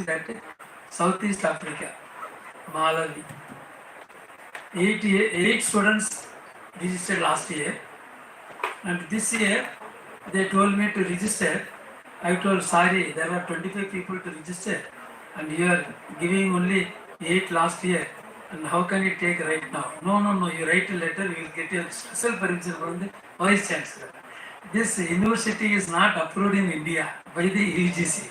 that Southeast Africa, Malawi. 8 students registered last year, and this year they told me to register. I told sorry, there are 25 people to register, and you are giving only 8 last year. And how can you take right now? No. You write a letter, you will get a special permission from the Vice Chancellor. This university is not approved in India by the UGC,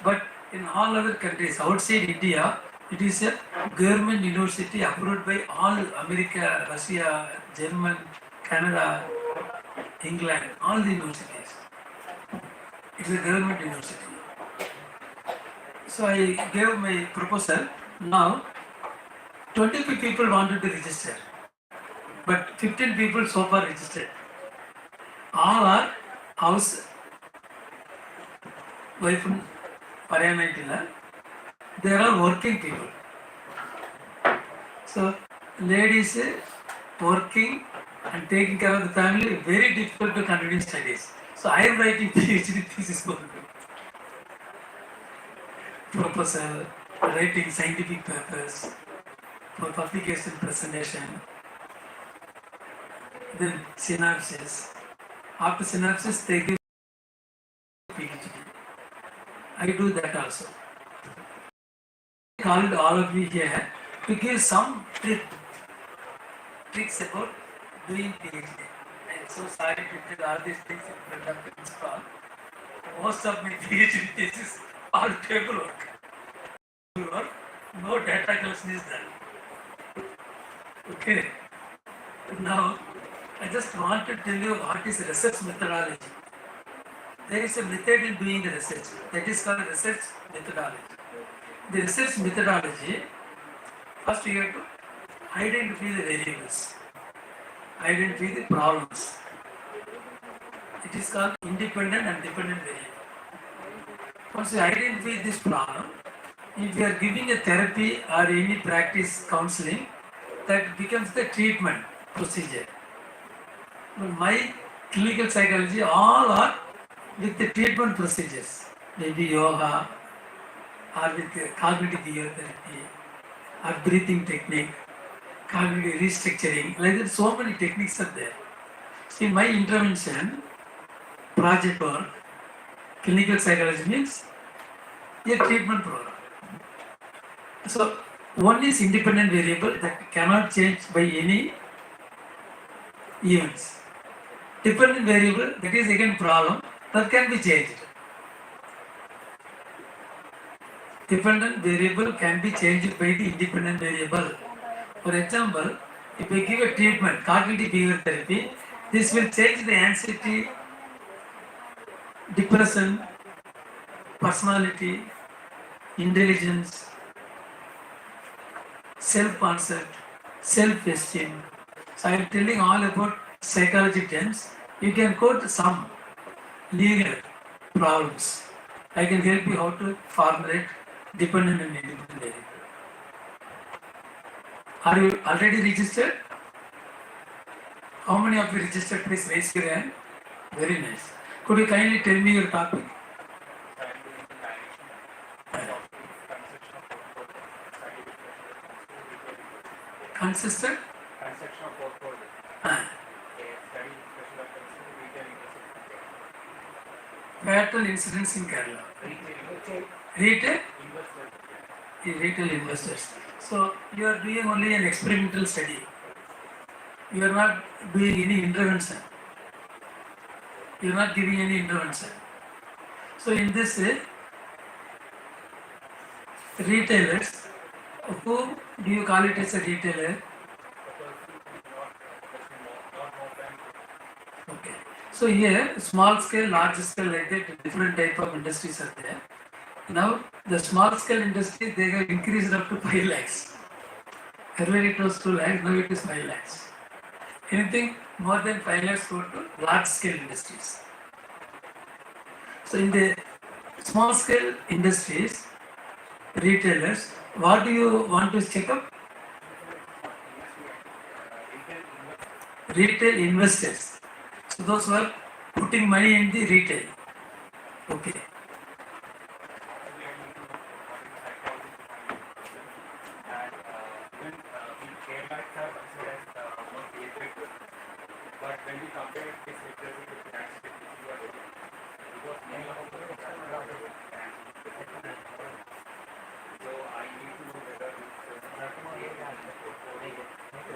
but in all other countries outside India, it is a government university approved by all America, Russia, German, Canada, England, all the universities. It's a government university. So I gave my proposal. Now, 25 people wanted to register, but 15 people so far registered. All are house wife and Parayanatilla. They are all working people. So, ladies working and taking care of the family, very difficult to continue studies. So, I am writing PhD thesis for proposal, writing scientific papers, for publication presentation, then synopsis. After synopsis, they give PhD. I do that also. I called all of you here to give some tricks about doing PhD. I am so sorry to tell all these things in front of the principal. Most of my PhD thesis are table work. No data collection is done. Okay. Now, I just want to tell you what is research methodology. There is a method in doing the research. That is called research methodology. The research methodology, first you have to identify the variables, identify the problems. It is called independent and dependent variable. Once you identify this problem, if you are giving a therapy or any practice counseling, that becomes the treatment procedure. My clinical psychology, all are with the treatment procedures, maybe yoga, or with cognitive behavior therapy, or breathing technique, cognitive restructuring, like that, so many techniques are there. See, my intervention, project work, clinical psychology means a treatment program. So, one is independent variable that cannot change by any events. Dependent variable, that is again problem, that can be changed. Dependent variable can be changed by the independent variable. For example, if I give a treatment, cognitive behavior therapy, this will change the anxiety, depression, personality, intelligence, self-concept, self-esteem. So I am telling all about psychology terms. You can quote some legal problems. I can help you how to formulate dependent and independent variable. Are you already registered? How many of you registered? Please raise your hand. Very nice. Could you kindly tell me your topic? Consistent? Transaction of portfolio. Fatal incidents in Kerala. Retail? Retail investors. So you are doing only an experimental study. You are not doing any intervention. You are not giving any intervention. So in this retailers, who do you call it as a retailer? Okay. So here, small scale, large scale, like that, different type of industries are there. Now, the small scale industry, they have increased up to 5 lakhs. Earlier it was 2 lakhs, now it is 5 lakhs. Anything more than 5 lakhs go to large scale industries. So in the small scale industries, retailers, what do you want to check up? Retail investors. So those who are putting money in the retail. Okay. might have considered more creative, but when we compare this literacy with financial literacy, we are very because many of them are financial literacy. So I need to know whether this portfolio is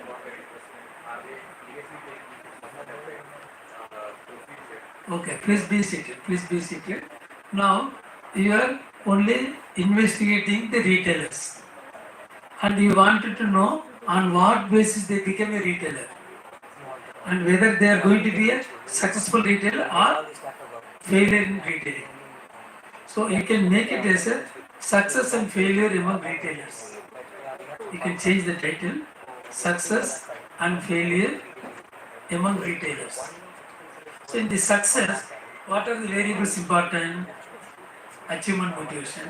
not very interesting. Are they seriously taking some of the procedure? Okay, please be seated. Please be seated. Now, you are only investigating the retailers. And you wanted to know on what basis they became a retailer. And whether they are going to be a successful retailer or failure in retailing. So you can make it as a success and failure among retailers. You can change the title, success and failure among retailers. So in the success, what are the variables important? Achievement motivation.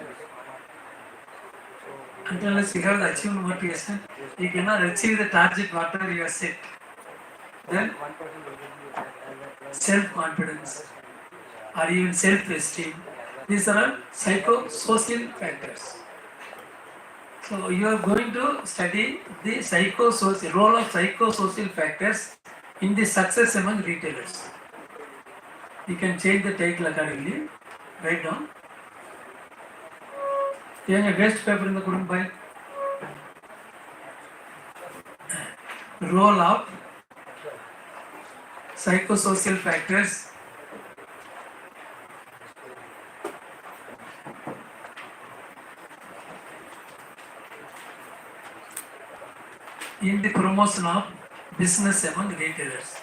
Unless you have the achievement motivation, you cannot achieve the target whatever you have set. Then self-confidence or even self-esteem. These are all psychosocial factors. So you are going to study the psychosocial role of psychosocial factors in the success among retailers. You can change the title accordingly. Write down. Even a waste paper in the current pile. Role of psychosocial factors in the promotion of business among retailers.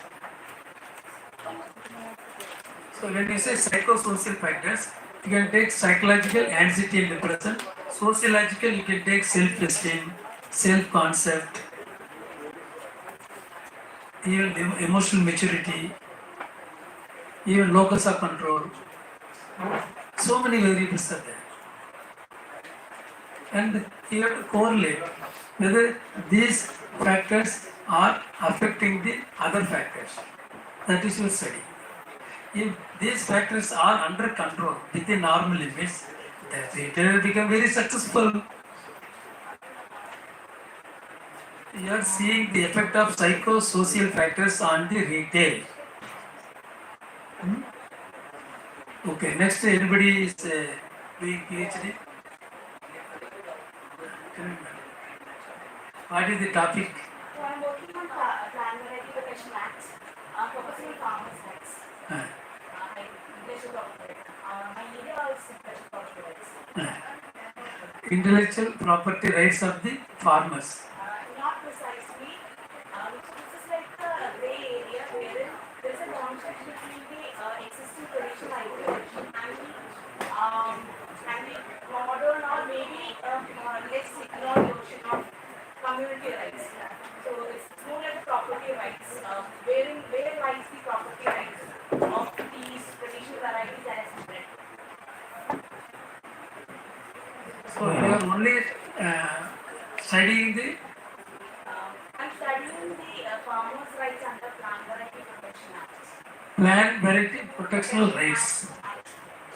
So when you say psychosocial factors, you can take psychological anxiety and depression. Sociological, you can take self-esteem, self-concept, even emotional maturity, even locus of control. So many variables are there. And you have to correlate whether these factors are affecting the other factors. That is your study. If these factors are under control within normal limits, the retailer become very successful. You are seeing the effect of psychosocial factors on the retail. Okay, next anybody is doing PhD? What is the topic? So I'm working on Plan Variety Protection Act, focusing on farmers' rights. My area is intellectual property rights. Intellectual property rights of the farmers. Not precisely. This is like the gray area wherein there is a conflict between the existing traditional ideology and the modern or maybe less secure notion of community rights. So it's more like property rights, where lies the property rights of these traditional varieties that is spread. So you are only studying the I'm studying the farmers' rights under Plant Variety Protection Act. plant variety protectional rights.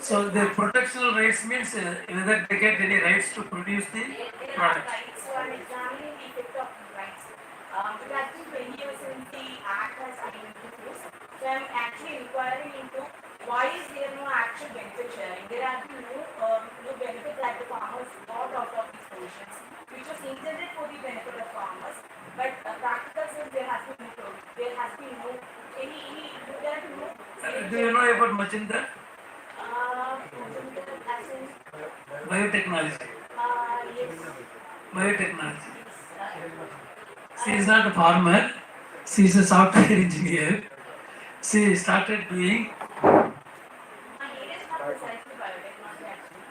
So the protectional rights means whether they get any rights to produce the There are product. rights, so I'm examining the effect of the rights. It has been 20 years since the Act has been introduced. So I'm actually inquiring into why is there no actual benefit sharing. There has been no benefit that the farmers got out of these provisions, which was intended for the benefit of farmers. But practical sense, there has been no there has been no Do you know about Machinda? as in, Biotechnology. yes. Biotechnology. She is not a farmer. She is a software engineer. She started doing. My area is not precisely biotechnology actually.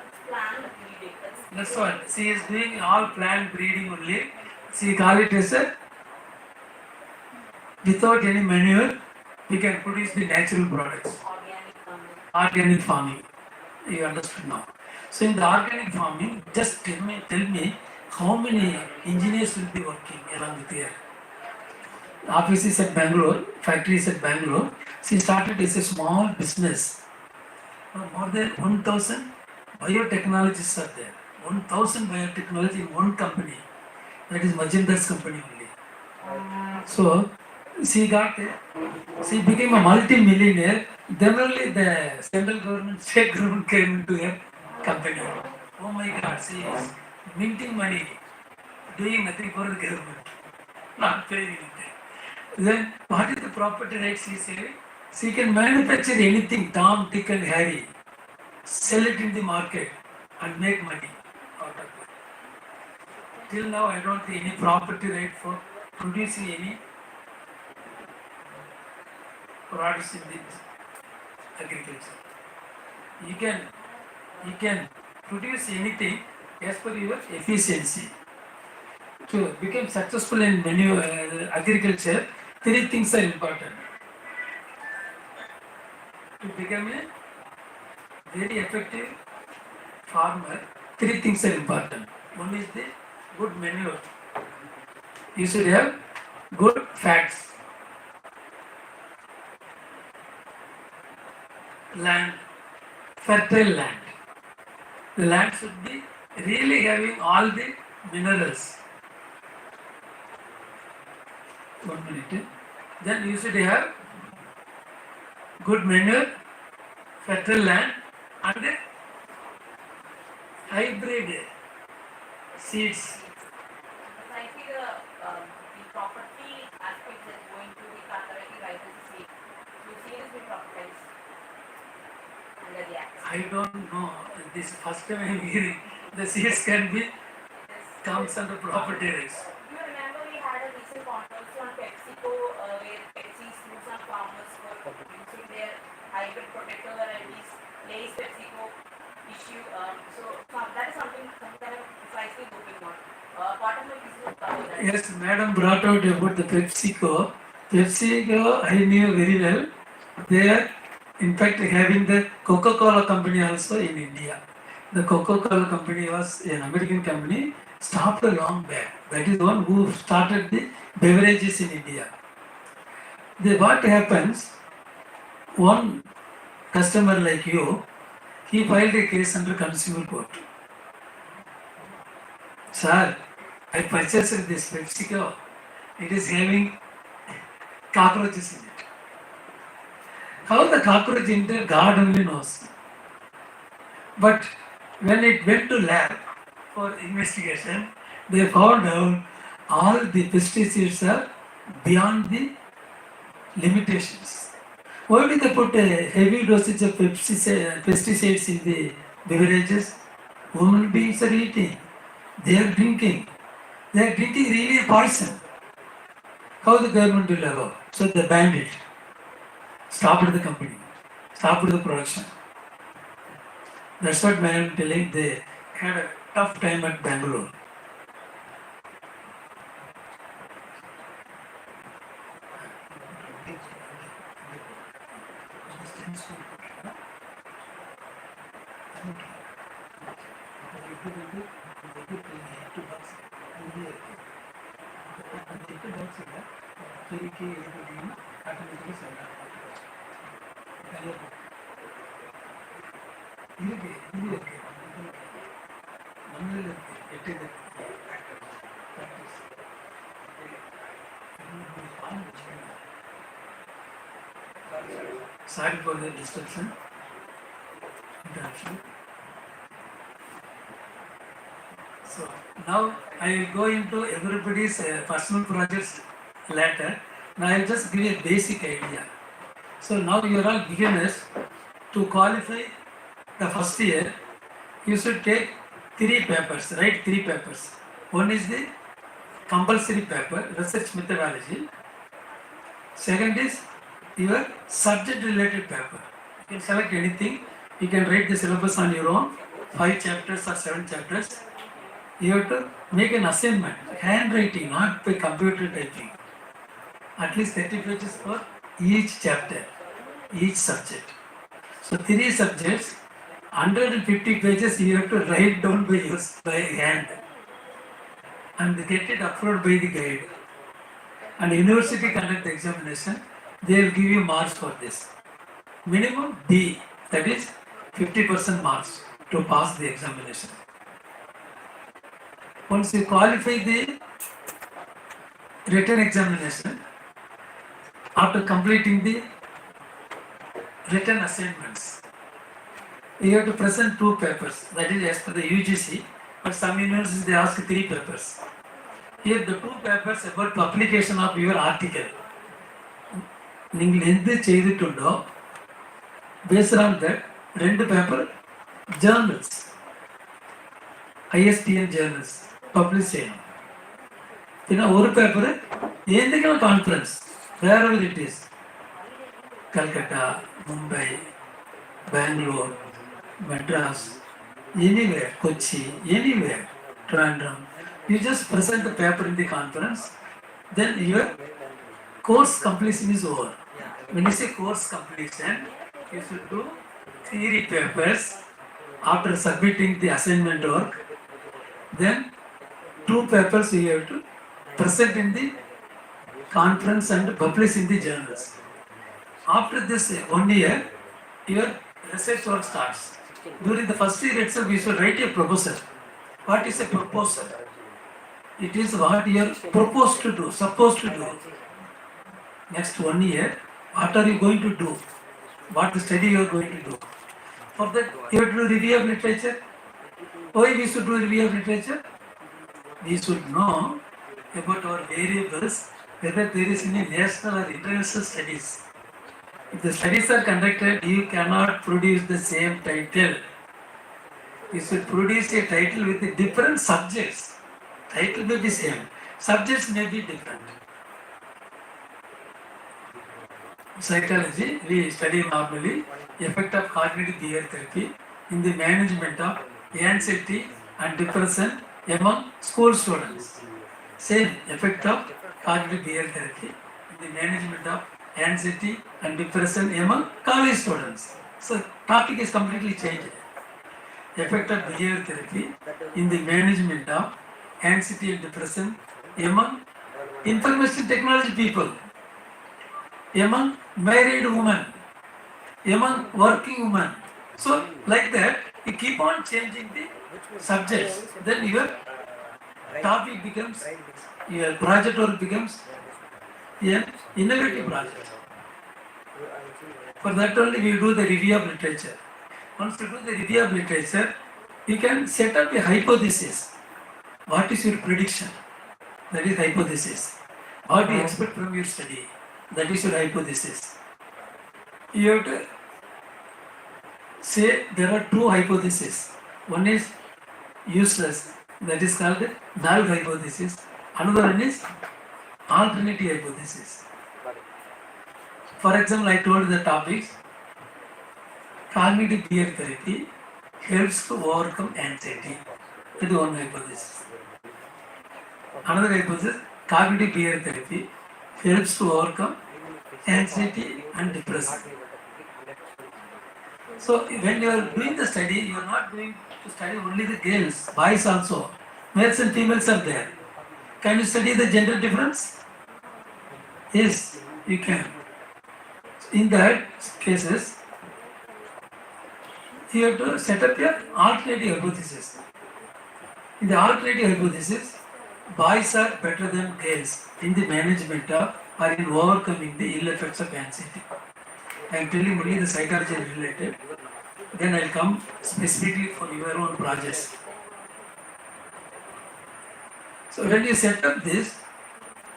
It's plant breeding. That's what. She is doing all plant breeding only. She call it as a without any manure, we can produce the natural products. Organic farming. Organic farming. You understood now. So in the organic farming, just tell me how many engineers will be working along with here. Office is at Bangalore, factory is at Bangalore. She started as a small business. More than 1,000 biotechnologists are there. 1,000 biotechnology in one company. That is Majendar's company only. So she became a multi-millionaire. Then only the central government, state government came into her company. Oh my God, she is minting money, doing nothing for the government, not paying anything. Then what is the property rights she said? She can manufacture anything, Tom, Dick and Harry, sell it in the market and make money out of it. Till now I don't see any property right for producing any products in the agriculture. You can produce anything as per your efficiency. To become successful in agriculture, three things are important. To become a very effective farmer, three things are important. One is the good manure. You should have good fats. Land, fertile land. The land should be really having all the minerals. 1 minute. Then you should have good manure, fertile land, and hybrid seeds. I think the property aspect is going to be cooperative right as seed. You see this being propertized under the act. I don't know. This first time I am hearing the seeds can be comes under property rights. You remember we had a recent controversy on PepsiCo where Pepsi sued some farmers for using their hybrid protector and these Lay's PepsiCo issue. So that is something that I'm precisely looking on. Part of my business cover that. Yes, madam brought out about the PepsiCo. PepsiCo, I knew very well. They are, in fact, having the Coca-Cola company also in India. The Coca-Cola company was an American company, stopped a long back. That is one who started the beverages in India. What happens, one customer like you, he filed a case under consumer court. Sir, I purchased this PepsiCo. It is having cockroaches in it. How the cockroach entered, God only knows. But when it went to lab for investigation, they found out all the pesticides are beyond the limitations. Why do they put a heavy dosage of pesticides in the beverages? Human beings are eating. They are drinking. They are drinking really poison. How the government will allow? So they banned it. Stopped the company. Stopped the production. That's what I am telling. They had a tough time at Bangalore. Sorry for the distraction. Interruption. So now I will go into everybody's personal projects later. Now I will just give a basic idea. So now you are all beginners. To qualify the first year, you should take 3 papers, write 3 papers. One is the compulsory paper, research methodology. Second is your subject related paper. You can select anything. You can write the syllabus on your own, 5 chapters or 7 chapters. You have to make an assignment, handwriting, not by computer typing. At least 30 pages for each chapter, each subject. So 3 subjects, 150 pages you have to write down by hand and get it approved by the guide. And university conduct the examination, they will give you marks for this. Minimum B, that is 50% marks to pass the examination. Once you qualify the written examination, after completing the written assignments, you have to present 2 papers. That is as per the UGC. But some universities they ask 3 papers. Here the 2 papers about publication of your article. நீங்கள் எது செய்துட்டுண்டோ based on that 2 paper journals ISTN journals publish செய்யணும். பின்ன ஒரு paper எந்தெல்லாம் conference wherever it is, Calcutta, Mumbai, Bangalore, Madras, anywhere, Kochi, anywhere, Trivandrum, you just present the paper in the conference, then your course completion is over. When you say course completion, you should do theory papers after submitting the assignment work. Then 2 papers you have to present in the conference and publish in the journals. After this 1 year, your research work starts. During the first year itself, you should write a proposal. What is a proposal? It is what you are proposed to do, supposed to do. Next 1 year, what are you going to do? What study you are going to do? For that, you have to do review of literature. Why we should do review of literature? We should know about our variables, whether there is any national or international studies. If the studies are conducted, you cannot produce the same title. You should produce a title with the different subjects. Title may be same, subjects may be different. Psychology, we study normally effect of cognitive behavior therapy in the management of anxiety and depression among school students. Same effect of cognitive behavior therapy in the management of anxiety and depression among college students. So topic is completely changed. Effect of behavior therapy in the management of anxiety and depression among information technology people, among married women, among working women. So like that, you keep on changing the subjects. Then your topic becomes, your project work becomes an innovative project. For that only we do the review of literature. Once you do the review of literature, you can set up a hypothesis. What is your prediction? That is hypothesis. What do you expect from your study? That is your hypothesis. You have to say there are 2 hypotheses. One is useless, that is called null hypothesis. Another one is alternative hypothesis. For example, I told the topics, cognitive behavior therapy helps to overcome anxiety. That is one hypothesis. Another hypothesis, cognitive behavior therapy helps to overcome anxiety and depression. So when you are doing the study, you are not doing to study only the girls, boys also. Males and females are there. Can you study the gender difference? Yes, you can. In that cases, you have to set up your alternative hypothesis. In the alternative hypothesis, boys are better than girls in the management of or in overcoming the ill effects of anxiety. I am telling only the psychology related. Then I will come specifically for your own projects. So when you set up this,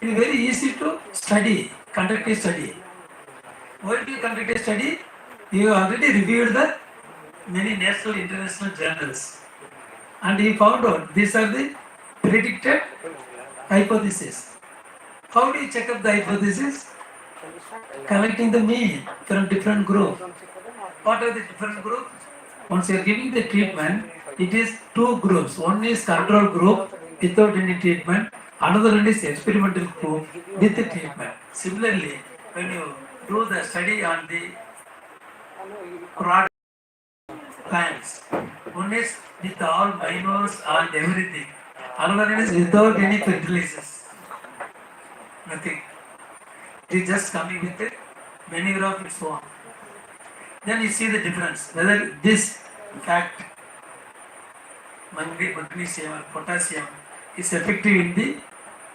it is very easy to study, conduct a study. Why do you conduct a study? You already reviewed the many national international journals and you found out these are the predicted hypotheses. How do you check up the hypothesis? Collecting the mean from different groups. What are the different groups? Once you are giving the treatment, it is 2 groups. One is control group without any treatment. Another one is experimental group with the treatment. Similarly, when you do the study on the product plants, one is with all minors and everything. Another one is without any fertilizers. Nothing. It is just coming with a manure of its own. Then you see the difference. Whether this fact, magnesium or potassium, is effective in the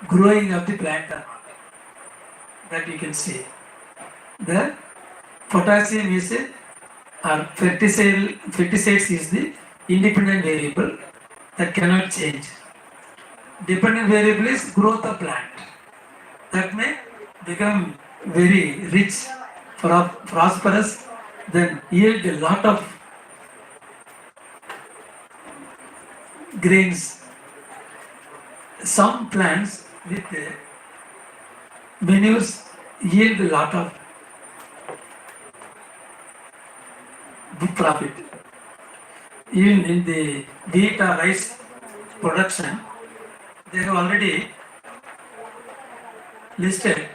growing of the plant or not. That you can see. The potassium is a, or pesticides is the independent variable that cannot change. Dependent variable is growth of plant. That may become very rich, prosperous, then yield a lot of grains. Some plants with manures yield a lot of good profit. Even in the wheat or rice production, they have already listed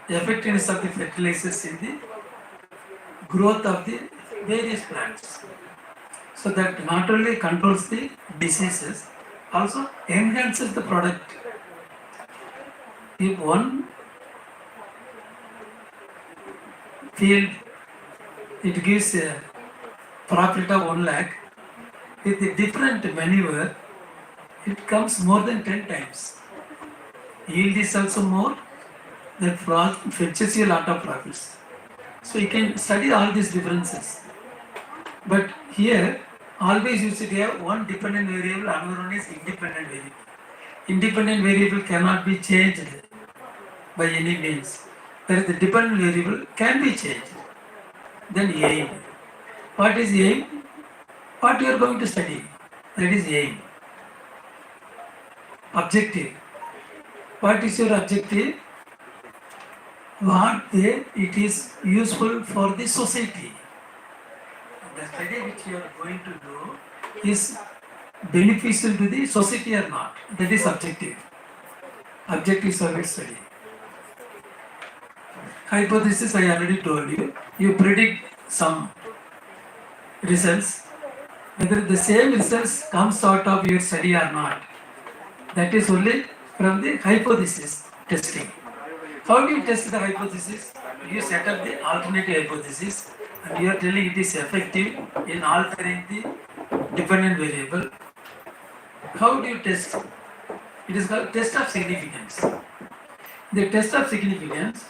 the effectiveness of the fertilizers in the growth of the various plants. So that not only controls the diseases, also enhances the product. If one field it gives a profit of 1 lakh, with a different manure, it comes more than 10 times. Yield is also more, that fetches you a lot of profits. So you can study all these differences. But here, always you should have one dependent variable, another one is independent variable. Independent variable cannot be changed by any means. Whereas the dependent variable can be changed. Then aim. What is aim? What you are going to study. That is aim. Objective. What is your objective? It is useful for the society. The study which you are going to do is beneficial to the society or not. That is objective. Objective survey study. Hypothesis I already told you. You predict some results. Whether the same results comes out of your study or not. That is only from the hypothesis testing. How do you test the hypothesis? You set up the alternative hypothesis and you are telling it is effective in altering the dependent variable. How do you test? It is called test of significance. The test of significance,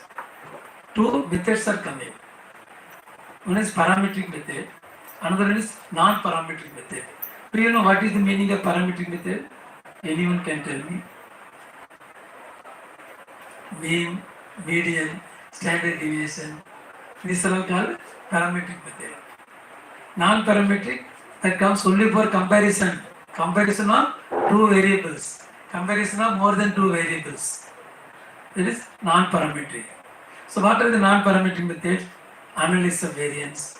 two methods are coming. One is parametric method, another one is non-parametric method. Do you know what is the meaning of parametric method? Anyone can tell me? Mean, median, standard deviation. These are all called parametric method. Non-parametric, that comes only for comparison. Comparison of two variables. Comparison of more than two variables. That is non-parametric. So what are the non-parametric methods? Analysis of variance,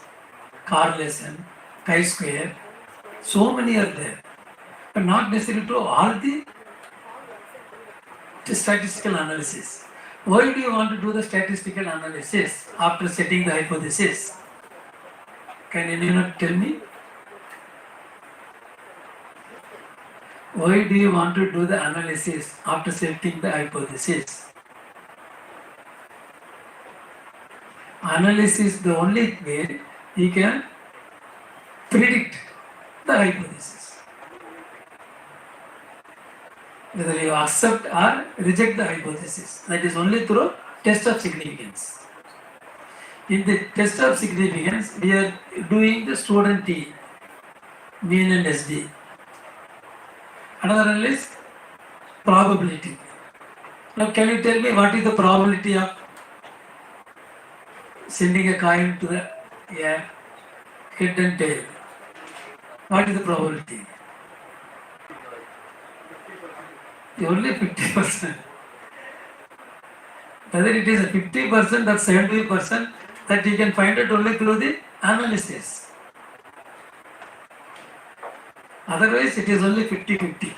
correlation, chi-square. So many are there. But not necessary to all the statistical analysis. Why do you want to do the statistical analysis after setting the hypothesis? Can anyone tell me? Why do you want to do the analysis after setting the hypothesis? Analysis is the only way you can predict the hypothesis. Whether you accept or reject the hypothesis. That is only through test of significance. In the test of significance, we are doing the student T, mean and SD. Another one is probability. Now can you tell me what is the probability of sending a coin to the air, head and tail? What is the probability? Only 50%. Whether it is a 50% or 70%, that you can find it only through the analysis. Otherwise, it is only 50-50.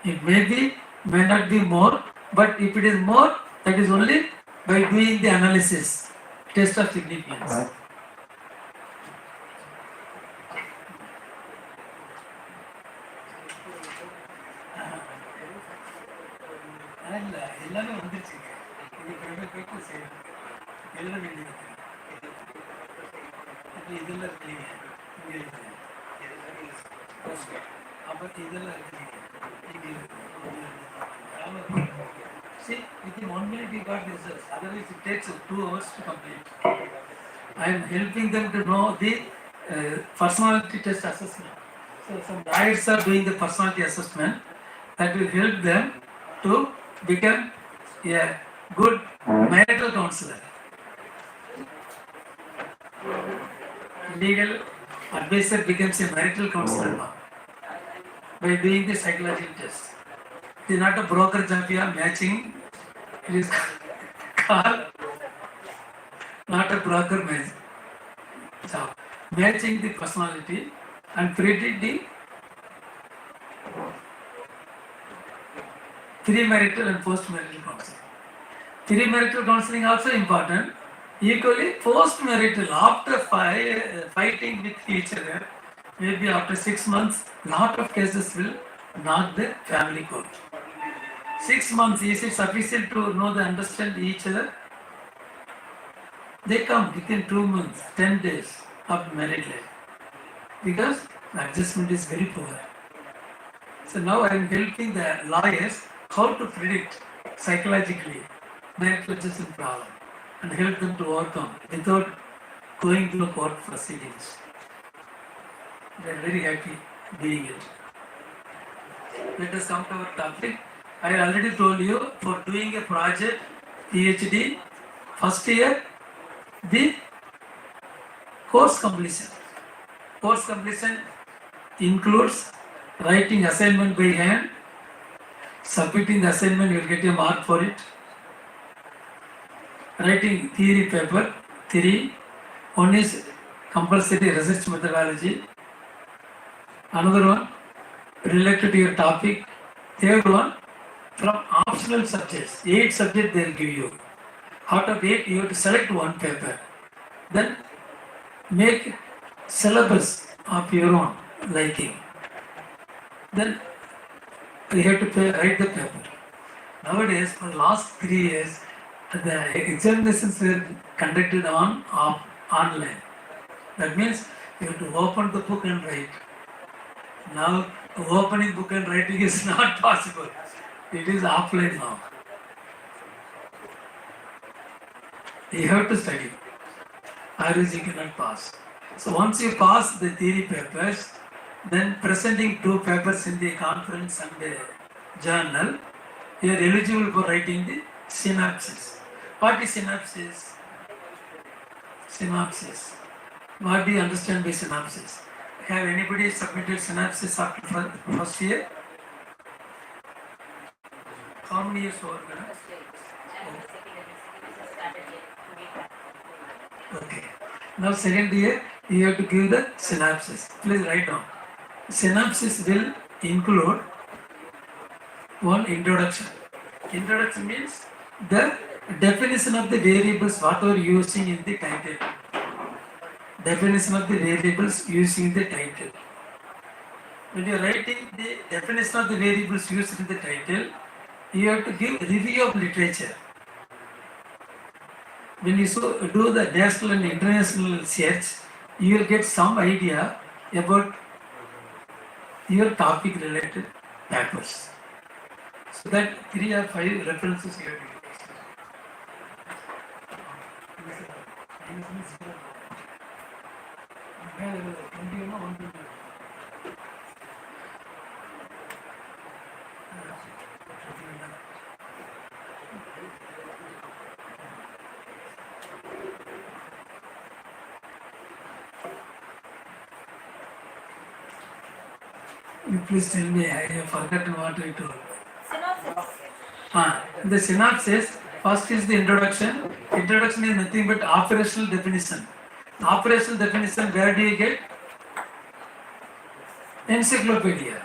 It may not be more, but if it is more, that is only by doing the analysis, test of significance. எல்லாமே வந்துருச்சுங்க. இது paper செய்யணும், எழுத வேண்டியது இதெல்லாம் இருக்கீங்க. அப்போ இதெல்லாம் இருக்குது. See, within 1 minute you got this. Otherwise, it takes 2 hours to complete. I am helping them to know the personality test assessment. So, some lawyers are doing the personality assessment that will help them to become a good marital counselor. Legal advisor becomes a marital counselor now by doing the psychological test. It is not a broker job, you are matching. It is called not a broker job. Matching the personality and predicting the premarital and postmarital counseling. Premarital counseling also important. Equally, postmarital, after fighting with each other, maybe after 6 months, lot of cases will knock the family court. 6 months, is it sufficient to know the understand each other? They come within 2 months, 10 days of married life. Because the adjustment is very poor. So now I am helping the lawyers how to predict psychologically marital adjustment problem and help them to overcome without going to the court proceedings. They are very happy doing it. Let us come to our topic. I already told you, for doing a project, PhD, first year, the course completion. Course completion includes writing assignment by hand, submitting the assignment, you will get a mark for it. Writing theory paper, 3. One is compulsory research methodology. Another one related to your topic. Third one, from optional subjects. 8 subjects they will give you. Out of 8, you have to select one paper. Then make syllabus of your own liking. Then you have to write the paper. Nowadays, for the last 3 years, the examinations were conducted online. That means you have to open the book and write. Now, opening book and writing is not possible. It is offline now. You have to study, otherwise you cannot pass. So once you pass the theory papers, then presenting 2 papers in the conference and the journal, you are eligible for writing the synopsis. What is synopsis? Synopsis. What do you understand by synopsis? Have anybody submitted synopsis after first year? How many years over? Okay. Now second year, you have to give the synopsis. Please write down. Synopsis will include one introduction. Introduction means the definition of the variables what are using in the title. Definition of the variables using the title. When you are writing the definition of the variables used in the title, you have to give review of literature. When you do the national and international search, you will get some idea about your topic related papers. So that 3 or 5 references you have to give. You please tell me, I have forgotten what I told. Synopsis. The synopsis, first is the introduction. Introduction is nothing but operational definition. Operational definition, where do you get? Encyclopedia.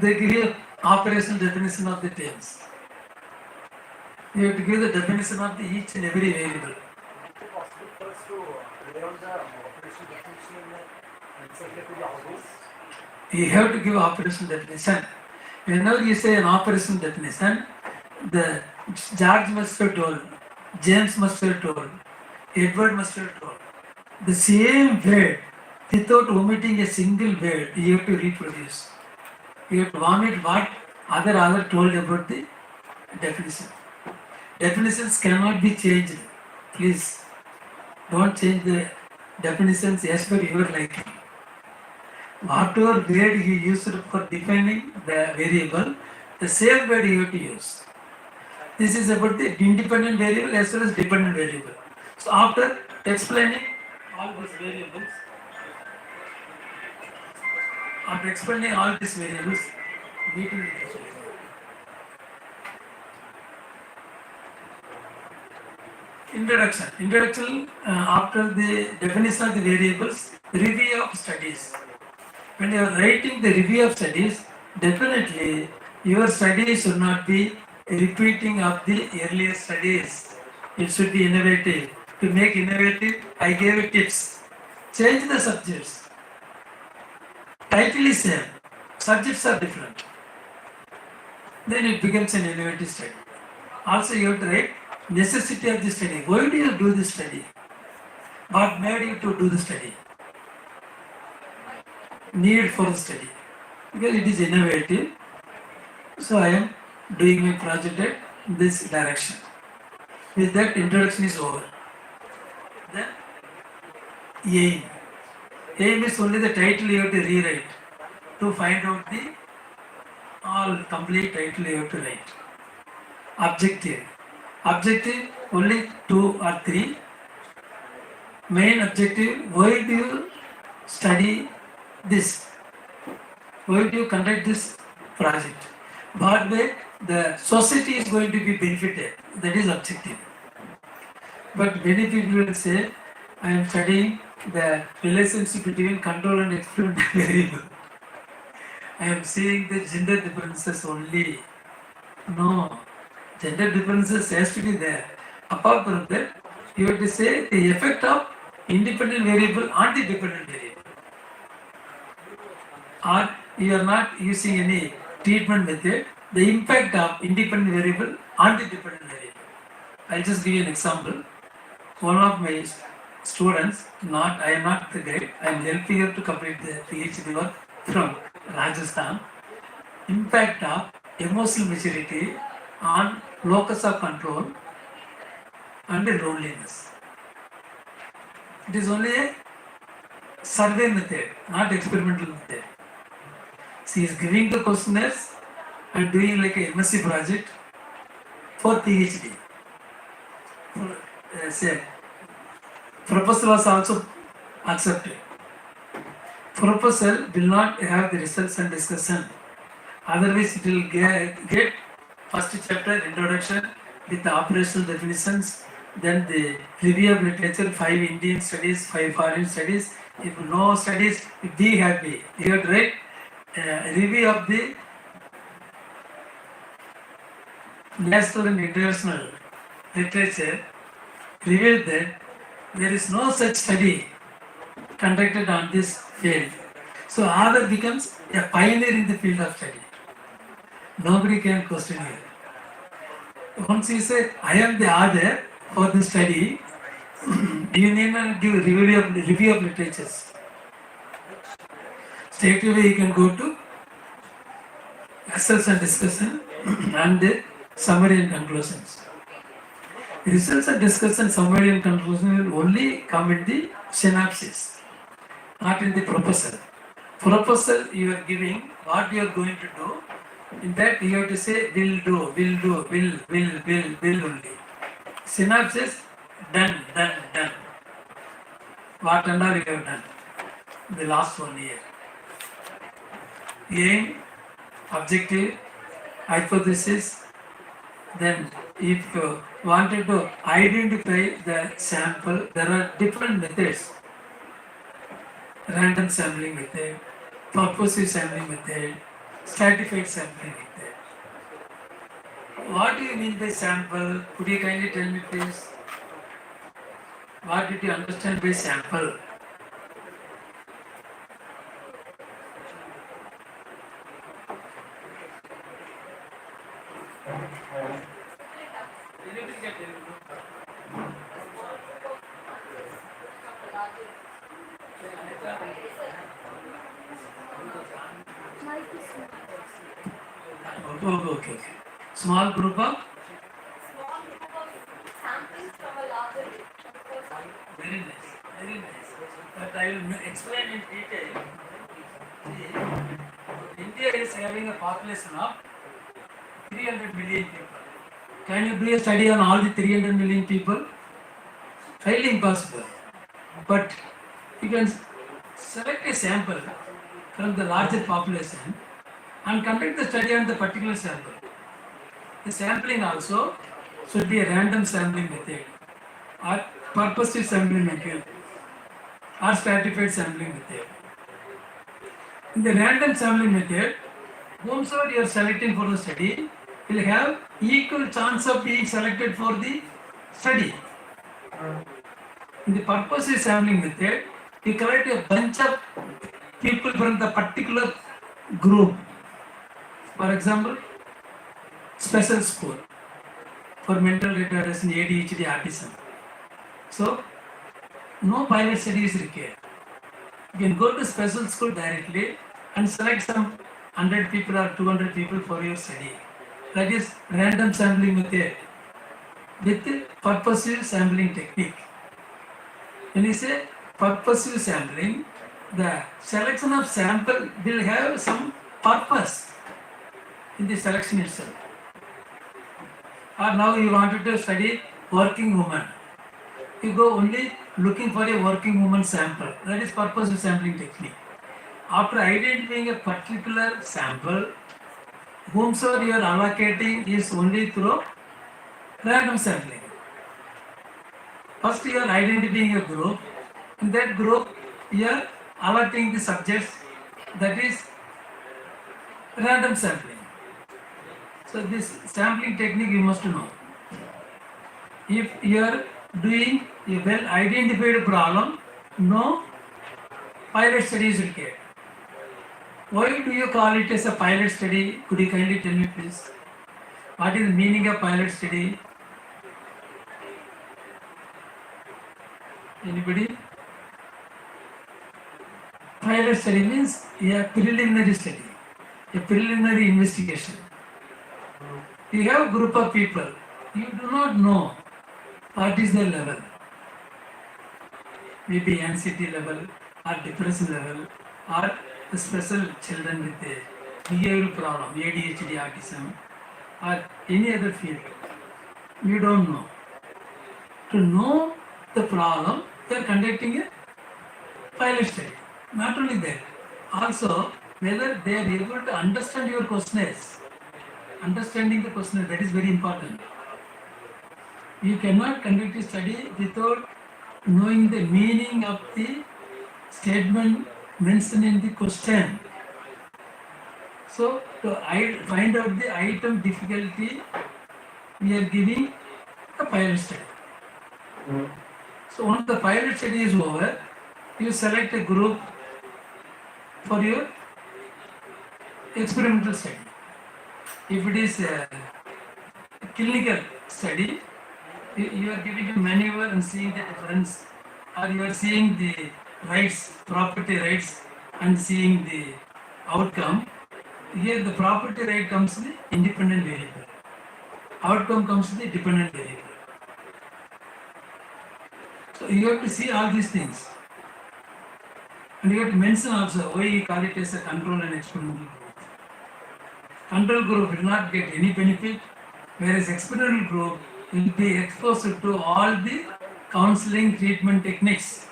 They give you operational definition of the terms. You have to give the definition of each and every variable. You have to give operational definition. Whenever you say an operational definition, the George must have told, James must have told, Edward must have told. The same word without omitting a single word, you have to reproduce. You have to vomit what other told about the definition. Definitions cannot be changed. Please don't change the definitions as per your liking. Whatever word you used for defining the variable, the same word you have to use. This is about the independent variable as well as dependent variable. So after explaining all these variables, meeting is over. Introduction after the definition of the variables, review of studies. When you are writing the review of studies, definitely your studies should not be repeating of the earlier studies. It should be innovative. To make innovative, I gave you tips. Change the subjects. Title is same. Subjects are different. Then it becomes an innovative study. Also you have to write necessity of the study. Why do you do this study? What made you to do the study? Need for the study. Because it is innovative. So I am doing my project in this direction. With that, introduction is over. Then aim. Aim is only the title you have to rewrite. To find out the all complete title you have to write. Objective. Objective only 2 or 3. Main objective, why do you study this? Why do you conduct this project? What way the society is going to be benefited? That is objective. But many people will say, I am studying the relationship between control and experimental variable. I am seeing the gender differences only. No, gender differences has to be there. Apart from that, you have to say the effect of independent variable on the dependent variable. Or you are not using any treatment method, the impact of independent variable on the dependent variable. I'll just give you an example. One of my students, I am not the guide, I am helping her to complete the PhD work from Rajasthan. Impact of emotional maturity on locus of control and loneliness. It is only a survey method, not experimental method. She is giving the questionnaires and doing like a MSc project for PhD. Say, proposal was also accepted. Proposal will not have the results and discussion. Otherwise, it will get first chapter introduction with the operational definitions, then the review of literature, 5 Indian studies, 5 foreign studies. If no studies, be happy. You have to write review of the national and international literature. Revealed that there is no such study conducted on this field. So author becomes a pioneer in the field of study. Nobody can question you. Once you say, I am the author for the study, you need not give review of literatures. Straight away you can go to results and discussion and the summary and conclusions. Results and discussion, summary and conclusion will only come in the synopsis, not in the proposal. Proposal you are giving what you are going to do. In that you have to say will only. Synopsis, done. What and all you have done the last 1 year. Aim, objective, hypothesis. Then if you wanted to identify the sample, there are different methods. Random sampling method, purposive sampling method, stratified sampling method. What do you mean by sample? Could you kindly tell me please? What did you understand by sample? Okay. Small group of Small group of samples from a larger group. very nice. But I will explain in detail. See, India is having a population of 300 million people. Can you do a study on all the 300 million people? Highly impossible. But you can select a sample from the larger population and conduct the study on the particular sample. The sampling also should be a random sampling method or purposive sampling method or stratified sampling method. In the random sampling method, whomsoever you are selecting for the study will have equal chance of being selected for the study. In the purposive sampling method, you collect a bunch of people from the particular group. For example, special school for mental retardation, ADHD, autism. So, no pilot study is required. You can go to special school directly and select some 100 people or 200 people for your study. That is random sampling method with purposive sampling technique. When you say purposive sampling, the selection of sample will have some purpose in the selection itself. Or now you wanted to study working woman. You go only looking for a working woman sample. That is purposive sampling technique. After identifying a particular sample, whomsoever you are allocating is only through random sampling. First you are identifying a group. In that group, you are allotting the subjects. That is random sampling. So this sampling technique you must know. If you are doing a well identified problem, no pilot study is required. Why do you call it as a pilot study? Could you kindly tell me please? What is the meaning of pilot study? Anybody? Pilot study means a preliminary study, a preliminary investigation. You have a group of people, you do not know what is their level. Maybe anxiety level or depression level or the special children with a behavioral problem, ADHD, autism or any other field. You don't know. To know the problem, you are conducting a pilot study. Not only that, also whether they are able to understand your questionnaires. Understanding the questionnaire, that is very important. You cannot conduct a study without knowing the meaning of the statement mentioned in the question. So, to find out the item difficulty, we are giving a pilot study. So, once the pilot study is over, you select a group for your experimental study. If it is a clinical study, you are giving a maneuver and seeing the difference, or you are seeing the rights, property rights, and seeing the outcome. Here the property right comes the independent variable. Outcome comes the dependent variable. So you have to see all these things. And you have to mention also why you call it as a control and experimental group. Control group will not get any benefit, whereas experimental group will be exposed to all the counseling treatment techniques.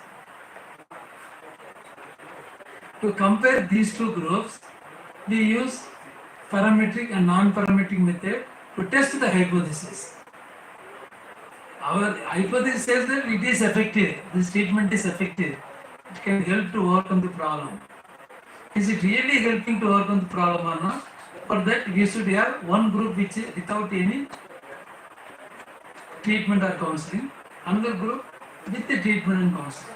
To compare these two groups, we use parametric and non-parametric method to test the hypothesis. Our hypothesis says that it is effective, this treatment is effective, it can help to overcome the problem. Is it really helping to overcome the problem or not? For that, we should have one group which is without any treatment or counseling, another group with the treatment and counseling.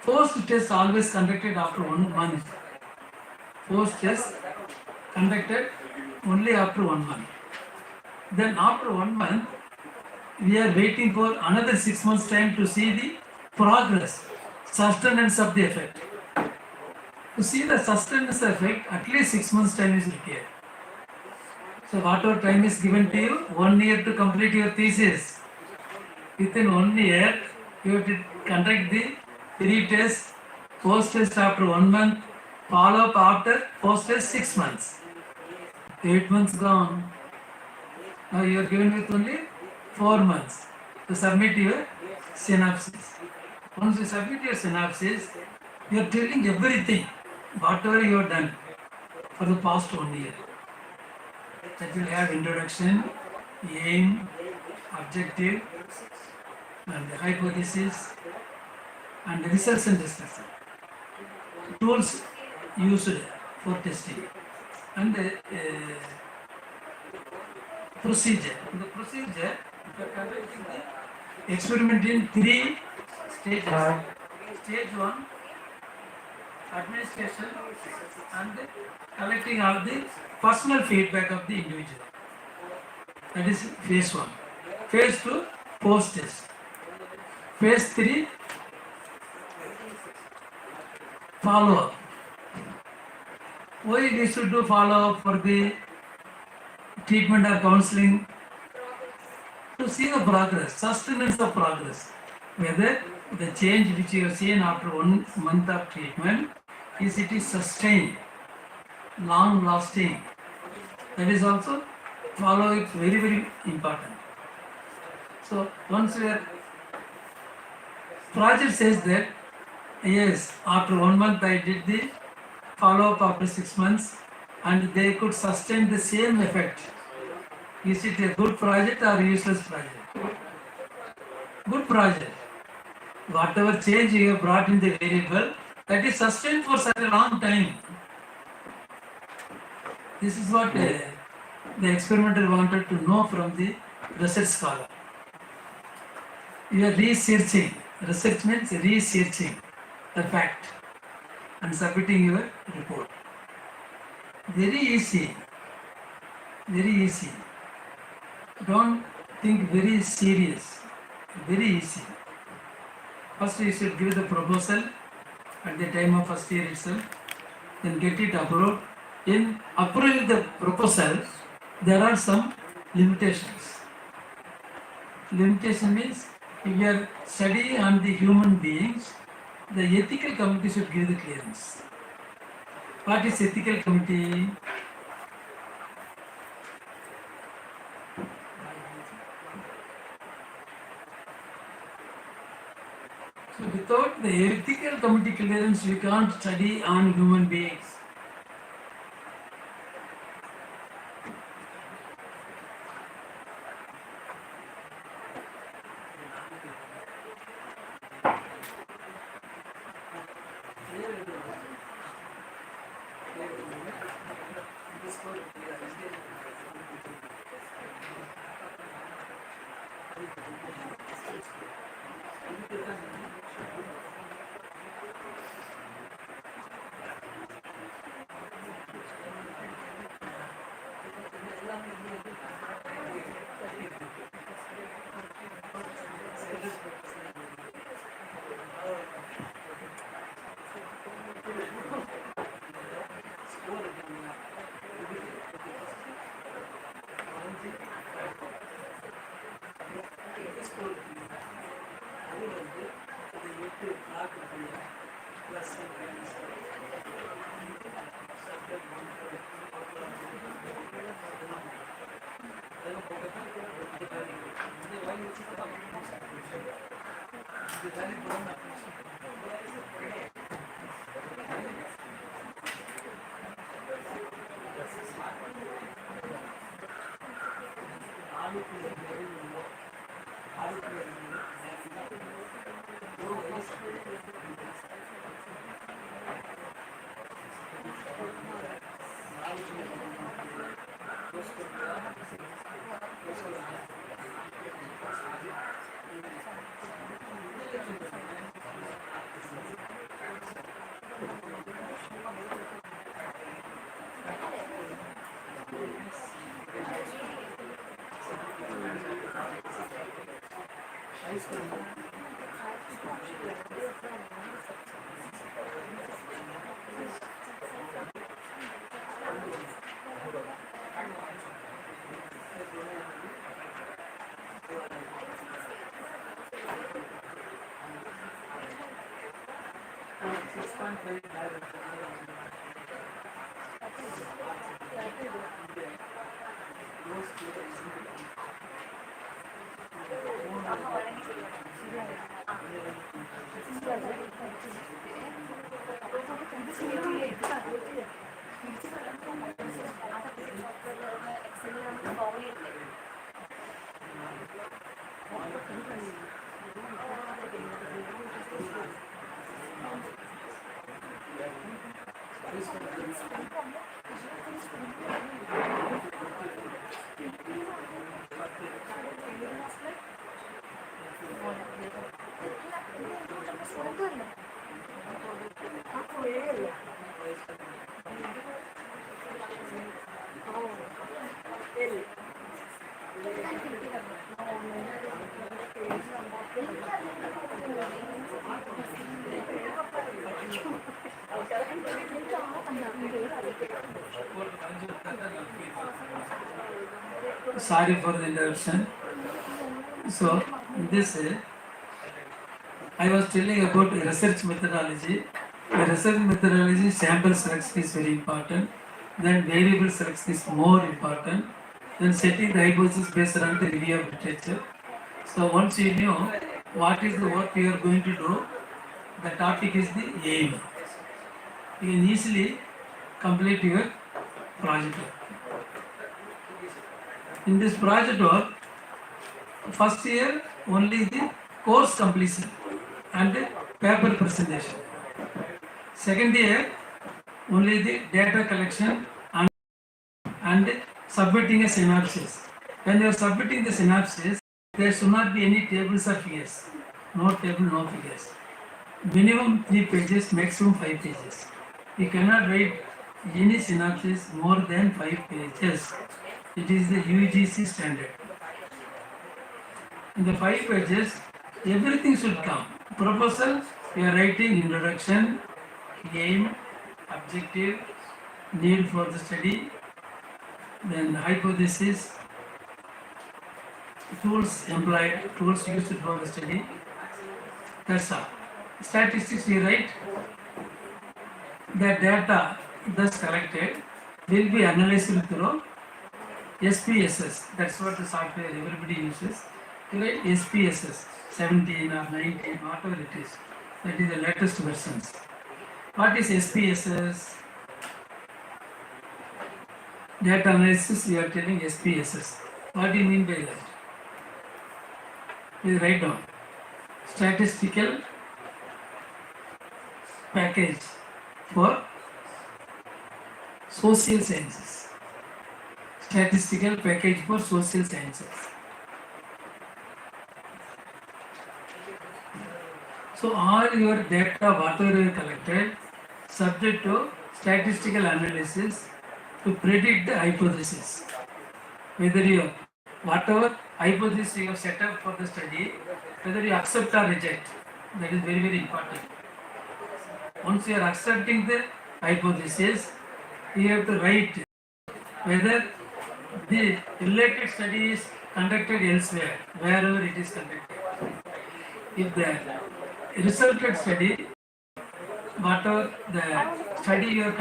Post test always conducted after 1 month. Post test conducted only after 1 month. Then after 1 month, we are waiting for another 6 months time to see the progress, sustenance of the effect. To see the sustenance effect, at least 6 months time is required. So whatever time is given to you, 1 year to complete your thesis. Within 1 year, you have to conduct the pre-test, post-test after 1 month, follow-up after post-test 6 months. 8 months gone. Now you are given with only 4 months to submit your synopsis. Once you submit your synopsis, you are telling everything, whatever you have done for the past 1 year. That will have introduction, aim, objective, and the hypothesis, and the results and discussion. Tools used for testing, and the procedure. The procedure, we are conducting the experiment in 3 stages. Stage 1, administration and collecting all the personal feedback of the individual. That is phase 1. Phase 2, post-test. Phase 3, follow-up. Why we should do follow-up for the treatment or counseling? To see the progress, sustenance of progress. Whether the change which you have seen after 1 month of treatment, is it is sustained, long lasting. That is also follow it very, very important. So once your project says that, yes, after 1 month I did the follow up after 6 months and they could sustain the same effect. Is it a good project or useless project? Good project. Whatever change you have brought in the variable, that is sustained for such a long time. This is what the experimenter wanted to know from the research scholar. You are researching. Research means researching the fact and submitting your report. Very easy. Very easy. Don't think very serious. Very easy. First you should give the proposal at the time of first year itself, then get it approved. In approving the proposal, there are some limitations. Limitation means if you are studying on the human beings, the ethical committee should give the clearance. What is ethical committee? So without the ethical committee clearance, you can't study on human beings. Sorry for the interruption. So, this I was telling about research methodology. The research methodology, sample selection is very important. Then variable selection is more important. Then setting the hypothesis based on the review of literature. So once you know what is the work you are going to do, the topic is the aim. You can easily complete your project work. In this project work, first year only the course completion and the paper presentation. Second year only the data collection and submitting a synopsis. When you are submitting the synopsis, there should not be any tables or figures. No table, no figures. Minimum 3 pages, maximum 5 pages. You cannot write any synopsis more than 5 pages. It is the UGC standard. In the 5 pages, everything should come. Proposal, you are writing introduction, aim, objective, need for the study, then hypothesis, tools employed, tools used for the study. That's all. Statistics you write. The data thus collected will be analyzed through SPSS. That's what the software everybody uses. You write SPSS 17 or 19, whatever it is. That is the latest versions. What is SPSS? Data analysis, you are telling SPSS. What do you mean by that? Please write down. Statistical package for social sciences. Statistical package for social sciences. So all your data, whatever you collected, subject to statistical analysis to predict the hypothesis. Whether you, whatever hypothesis you have set up for the study, whether you accept or reject, that is very, very important. Once you are accepting the hypothesis, you have to write whether the related study is conducted elsewhere, wherever it is conducted. If the resulted study, whatever the study you are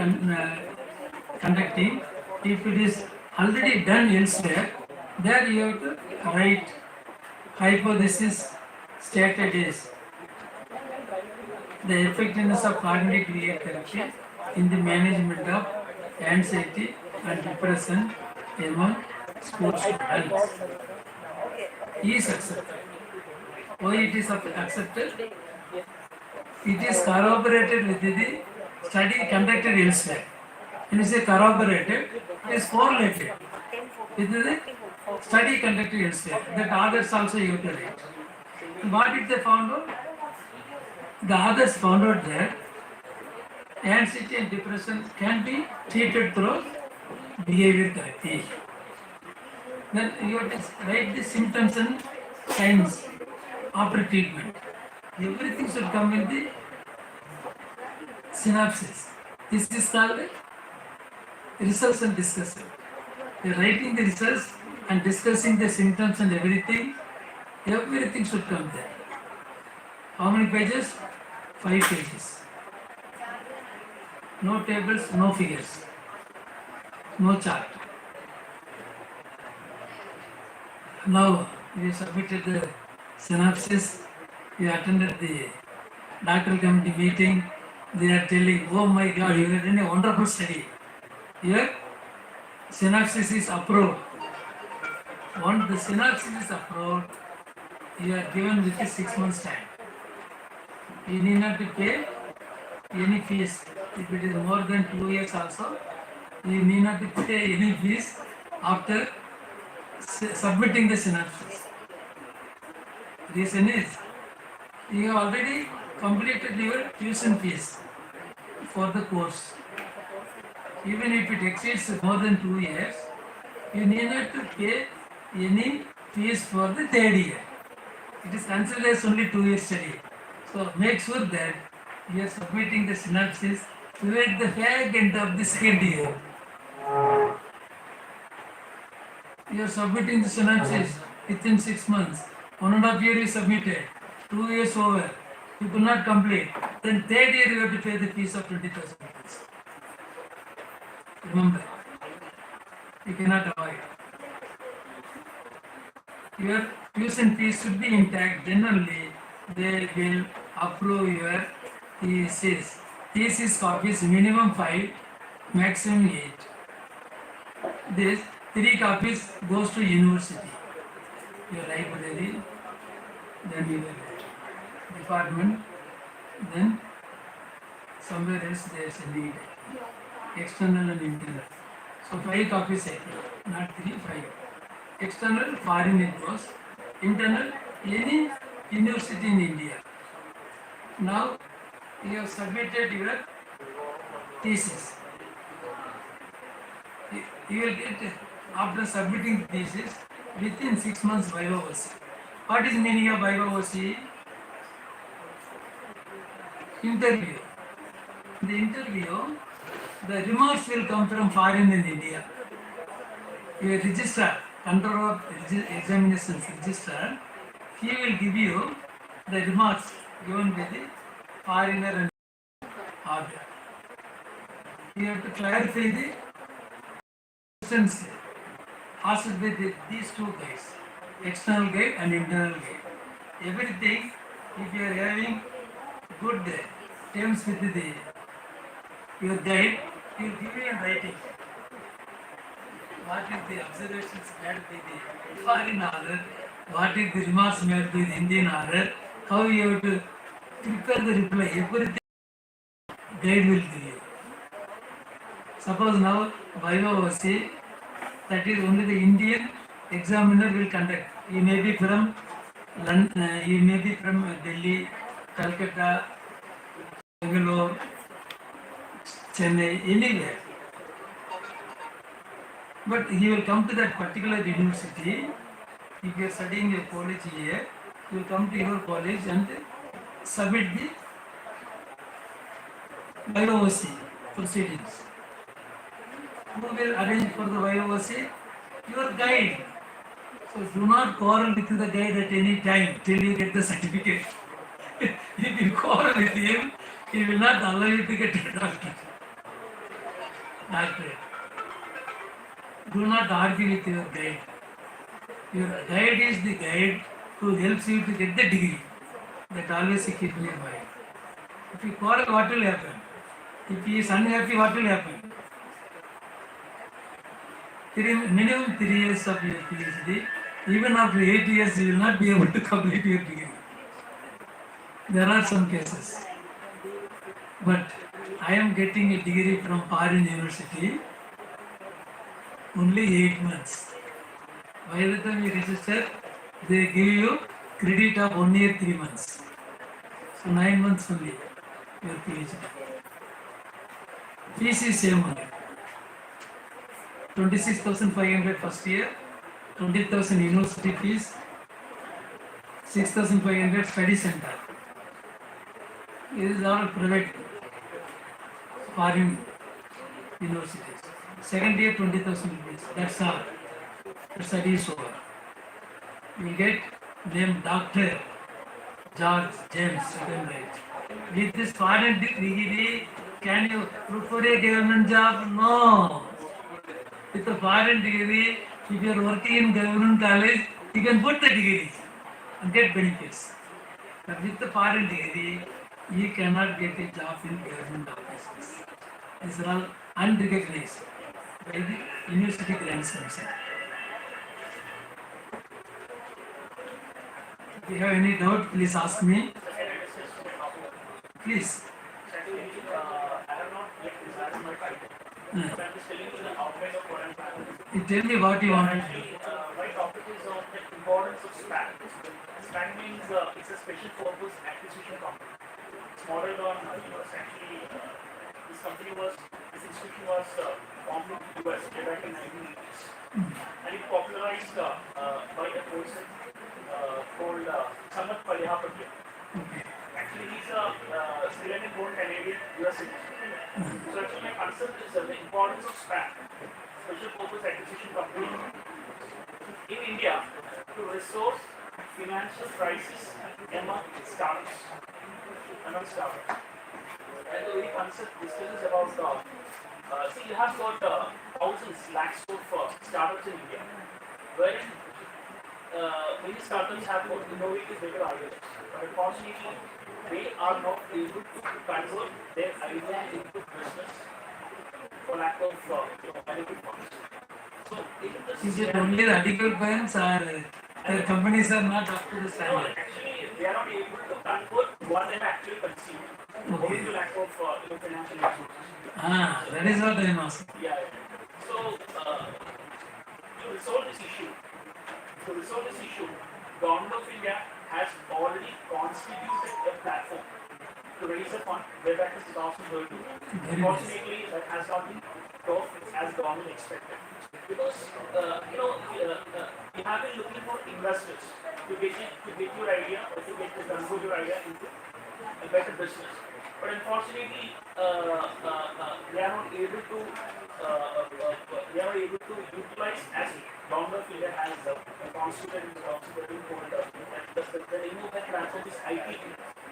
conducting, if it is already done elsewhere, there you have to write hypothesis stated is the effectiveness of cognitive behavior therapy in the management of anxiety and depression among sports students is accepted. Why it is accepted? It is corroborated with the study conducted elsewhere. When you say corroborated, it is correlated with the study conducted elsewhere. That others also you have to write. What did they found out? The others found out that anxiety and depression can be treated through behavior therapy. Then you have to write the symptoms and signs after treatment. Everything should come in the synopsis. This is called results and discussion. You are writing the results and discussing the symptoms and everything should come there. How many pages? 5 pages. No tables, no figures, no chart. Now you submitted the synopsis, you attended the doctoral committee meeting, they are telling, oh my God, you have done a wonderful study. Your synopsis is approved. Once the synopsis is approved, you are given with a 6 months time. You need not to pay any fees. If it is more than 2 years also, you need not to pay any fees after submitting the synopsis. Reason is, you have already completed your tuition fees for the course. Even if it exceeds more than 2 years, you need not to pay any fees for the third year. It is considered as only 2 years study. So make sure that you are submitting the synopsis toward the back end of the second year. You are submitting the synopsis within 6 months. 1.5 years you submitted, 2 years over. You could not complete. Then third year you have to pay the fees of 20,000 rupees. Remember, you cannot avoid. Your tuition fees should be intact. Generally, they will approve your thesis. Thesis copies minimum 5, maximum 8. This 3 copies goes to university, your library, then your department, then somewhere else there is a need, external and internal. So 5 copies are not 3, 5. External, foreign it goes. Internal, any university in India. Now you have submitted your thesis. You will get, after submitting the thesis, within 6 months Viva OC. What is meaning of Viva OC? Interview. In the interview, the remarks will come from foreign and India. Your registrar, controller of examinations registrar, he will give you the remarks given by the foreigner and order. You have to clarify the questions asked by these 2 guys, external guide and internal guide. Everything, if you are having good terms with your guide, he will give you in writing. What is the observations made by the foreign order? What is the remarks made by the Indian order? How you have to prepare the reply? Everything guide will give you. Suppose now Viva OC, that is only the Indian examiner will conduct. He may be from he may be from Delhi, Calcutta, Bangalore, Chennai, anywhere. But he will come to that particular university. If you are studying your college here, you will come to your college and submit the Viva OC proceedings. Who will arrange for the Viva OC? Your guide. So do not quarrel with the guide at any time till you get the certificate. If you quarrel with him, he will not allow you to get a doctorate. Do not argue with your guide. Your guide is the guide who helps you to get the degree. That always you keep in your mind. If you quarrel, what will happen? If he is unhappy, what will happen? Minimum 3 years of your PhD, even after 8 years, you will not be able to complete your degree. There are some cases. But I am getting a degree from foreign university only 8 months. By the time you register, they give you credit of 1 year, 3 months. So 9 months only your PhD. Fees is same only. 26,500 first year, 20,000 university fees, 6,500 study center. These are all private foreign universities. Second year 20,000 rupees. That's all. The study is over. You will get name Dr. George James Second right. With this foreign degree, Can you look for a government job? No. With a foreign degree, if you are working in government college, you can put the degree and get benefits. But with the foreign degree, you cannot get a job in government offices. These are all unrecognized by the University Grants Commission. If you have any doubt, please ask me. Please. I have not yet decided my title. Uh, So I'm just telling you the outline of what I'm planning. you tell me what you want to do. Actually, my topic is on the importance of SPAC. SPAC means it's a special purpose acquisition company. It's modeled on essentially this institution was formed in the US way back in 1980s, and it popularized by a person called Samat Palihapatiya. Actually, he's a Sri Lankan-born Canadian US citizen. So actually, my concept is the importance of SPAC, special purpose acquisition company, in India to resource financial crisis among startups. And the very concept discusses about see, you have got thousands, lakhs of startups in India, where many startups have got innovative better ideas, but unfortunately, they are not able to convert their idea into business for lack of adequate funds. So, Is it only the adequate funds or their companies are not up to the no, standard? actually, they are not able to convert what they actually consume. Owing to lack of financial resources. That is what I am asking. Yeah. So, to resolve this issue, Government of India has already constituted a platform to raise a fund way back in 2013. Unfortunately, that has not been done as government expected. Because, you have been looking for investors to get your idea or to convert your idea into a better business. But unfortunately, they are not able to utilize as Government of India has constituted in the called the name of that platform is IPT,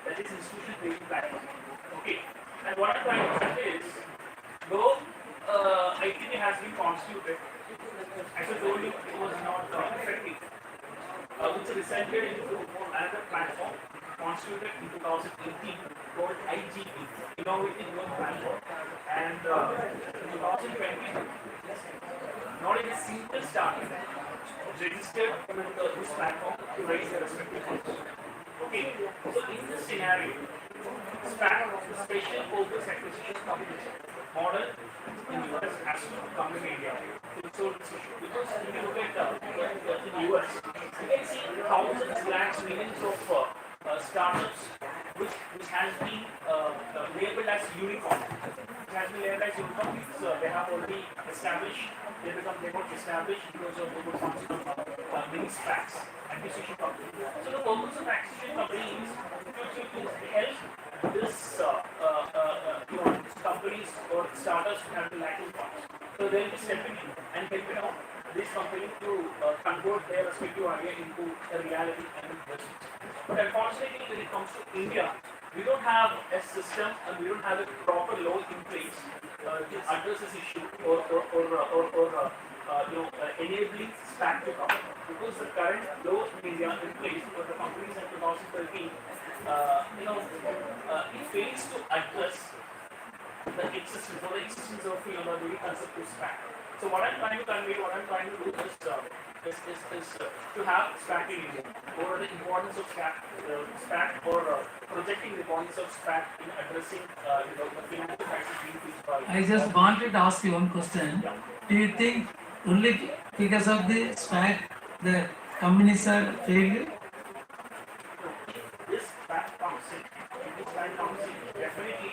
that is Institutional Trading Platform. Okay, and what I'm trying to say is, though IPT has been constituted, as I told you, it was not effective. Which resulted into another platform constituted in 2018 called IGP, Innovative Growth Platform, and in 2022, not even a single startup registered with this platform to raise their respective funds. Okay, so in this scenario, SPAC, Special Purpose Acquisition Company model in the US has to come in India to solve this issue. Because if you look at in the US, you can see thousands, lakhs, millions of startups which has been labeled as unicorn. It has been labeled as unicorn because they have already established, they got established because of the concept of many SPACs, acquisition company. So the purpose of acquisition company is to help this companies or startups to have the lateral funds. So they'll be stepping in and helping out this company to convert their respective idea into a reality and a business. But unfortunately, when it comes to India, we don't have a system and we don't have a proper law in place to address this issue or enabling SPAC to come. Because the current law in India in place for the companies in 2013, it fails to address the existence of the very concept of SPAC. So what I'm trying to convey, what I'm trying to do is to have SPAC in India, or the importance of SPAC or projecting the importance of SPAC in addressing the financial crisis being faced by. I just wanted to ask you one question. Do you think only because of the SPAC the companies are failed? This SPAC comes in, definitely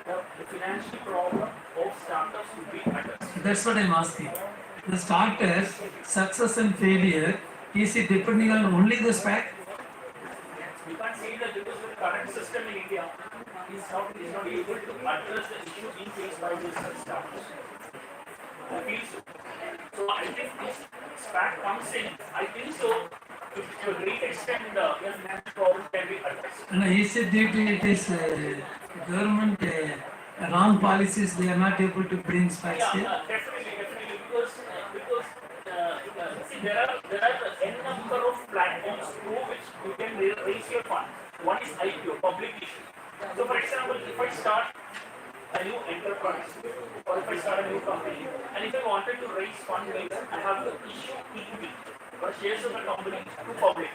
the financial problem of startups will be addressed. That's what I'm asking. The starters, success and failure, is it depending on only the SPAC? We can't say that because the current system in India is not able to address the issue being faced by these startups. I feel so. So I think this SPAC comes in, I think so, to a great extent the financial problem can be addressed. And is it due to it is government wrong policies, they are not able to bring facts Yeah, here. definitely, because see, there are n number of platforms through which you can raise your fund. One is IPO, public issue. So, for example, if I start a new enterprise or if I start a new company, and if I wanted to raise fund, means I have to issue equity or shares of the company to public.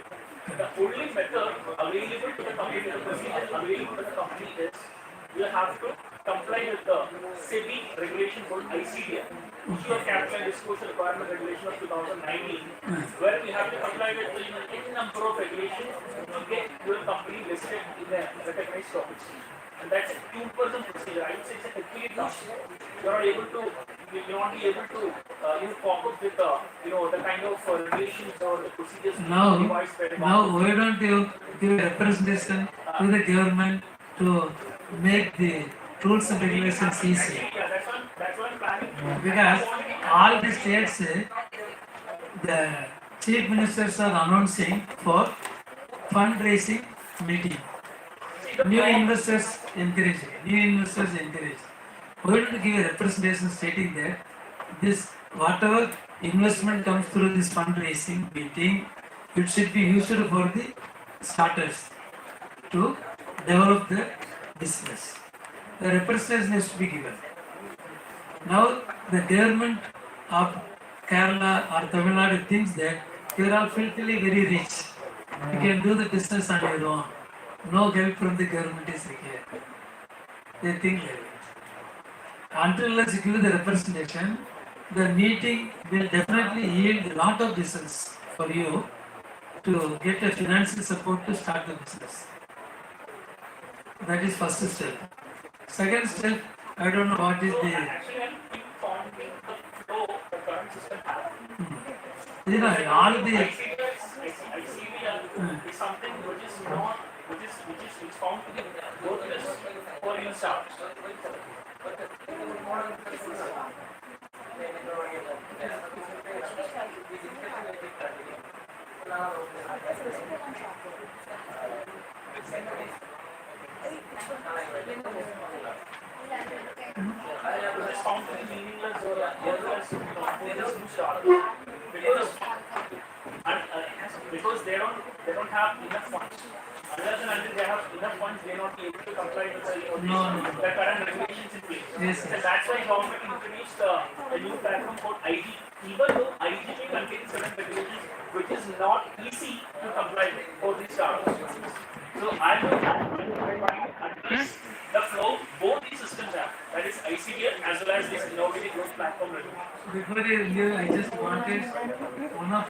The only method available to the company, the procedure available to the company is you have to comply with the SEBI regulation called ICDR, Issue of Capital and Disclosure Requirement Regulation of 2019, where we have to comply with any number of regulations to get your company listed in the recognized stock exchange. And that's a 2% procedure. I would say it's a complete task. You're not able to, you're not able to, cope up with the kind of regulations or the procedures devised by the Now government. why don't you give a representation to the government to make the rules and regulations easy? Yeah, that's what I'm planning to do. Because all the states, the chief ministers are announcing for fundraising meeting. New investors encouraged. Why don't you give a representation stating that this whatever investment comes through this fundraising meeting, it should be used for the starters to develop the business. The representation has to be given. Now the government of Kerala or Tamil Nadu thinks that you are all filthily very rich. You can do the business on your own. No help from the government is required. They think that way. Until unless you give the representation, the meeting will definitely yield a lot of results for you to get a financial support to start the business. That is first step. Second step, I don't know what is the, Actually, I'm informing the flow the current system has. all the, ICBR is something which is not, which is found to be worthless for you start. Which is found to be meaningless or worthless for this new start. Because they don't have enough funds. Unless and until they have enough funds, they not be able to comply with the current regulations in place. Yes, And that's why government introduced a new platform called IG. Even though IGP contains certain regulations which is not easy to comply with for these startups. So I'm trying at least the flow both these systems have. That is ICDR as well as this innovative growth platform regulation. before you leave, I just wanted one of